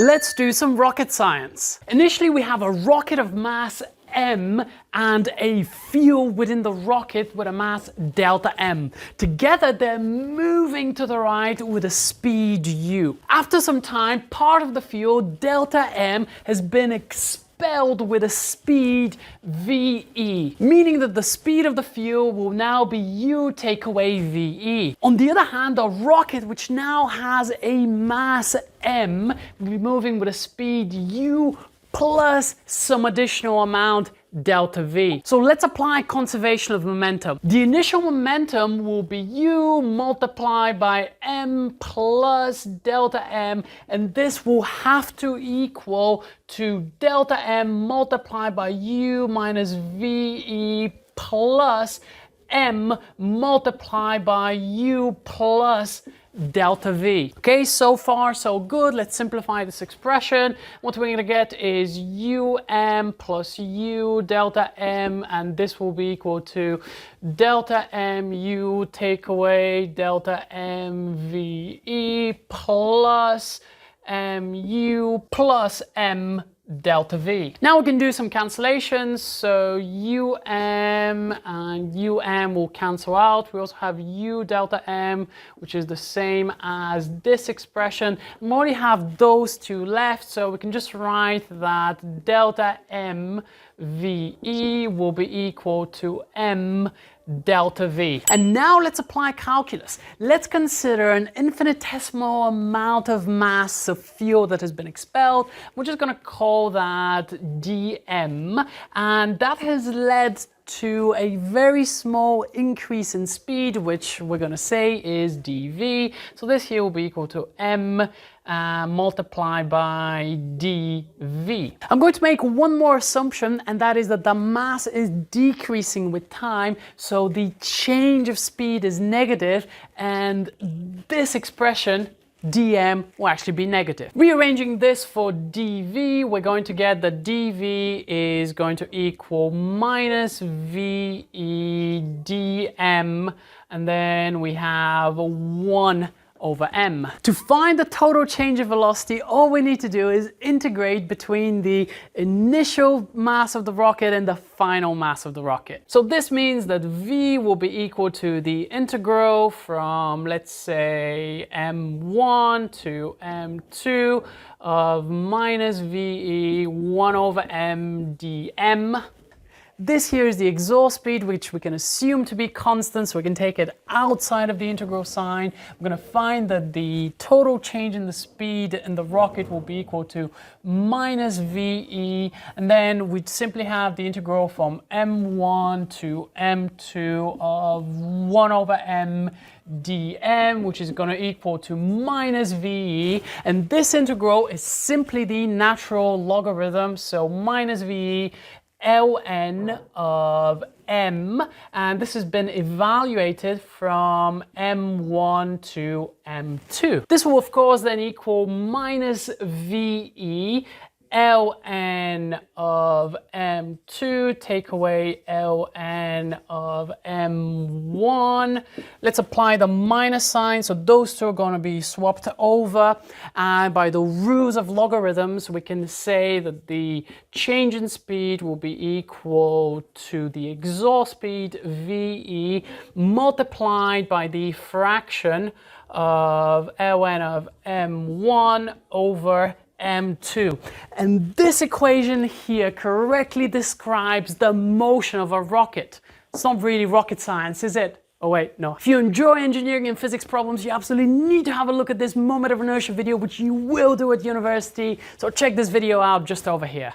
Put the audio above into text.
Let's do some rocket science. Initially, we have a rocket of mass m and a field within the rocket with a mass delta m. Together, they're moving to the right with a speed u. After some time, part of the field, delta m, has been expelled with a speed ve, meaning that the speed of the field will now be u take away ve. On the other hand, the rocket, which now has a mass m, will be moving with a speed u plus some additional amount delta v. So let's apply conservation of momentum. The initial momentum will be u multiplied by m plus delta m, and this will have to equal to delta m multiplied by u minus ve plus m multiplied by u plus delta v. Okay, so far so good. Let's simplify this expression. What we're going to get is um plus u delta m, and this will be equal to delta m u take away delta m ve plus mu plus m delta v. Now we can do some cancellations. So um and will cancel out. We also have u delta m, which is the same as this expression. We only have those two left, so we can just write that delta m ve will be equal to m delta v. And now let's apply calculus. Let's consider an infinitesimal amount of mass of field that has been expelled. We're just going to call that dm, and that has led to a very small increase in speed, which we're going to say is dv. So this here will be equal to m multiplied by dv. I'm going to make one more assumption, and that is that the mass is decreasing with time, so the change of speed is negative, and this expression dm will actually be negative. Rearranging this for dv, we're going to get that dv is going to equal minus ve dm, and then we have 1 over m. To find the total change of velocity, all we need to do is integrate between the initial mass of the rocket and the final mass of the rocket. So this means that v will be equal to the integral from, let's say, m1 to m2 of minus ve 1 over m dm. This here is the exhaust speed, which we can assume to be constant, so we can take it outside of the integral sign. We're going to find that the total change in the speed in the rocket will be equal to minus ve, and then we'd simply have the integral from m1 to m2 of 1 over m dm, which is going to equal to minus ve, and this integral is simply the natural logarithm, so minus ve ln of m, and this has been evaluated from m1 to m2. This will of course then equal minus ve ln of m2 take away ln of m1. Let's apply the minus sign, so those two are going to be swapped over, and by the rules of logarithms we can say that the change in speed will be equal to the exhaust speed ve multiplied by the fraction of ln of m1 over m2. And this equation here correctly describes the motion of a rocket. It's not really rocket science, is it? Oh wait, no. If you enjoy engineering and physics problems, you absolutely need to have a look at this moment of inertia video, which you will do at university. So check this video out just over here.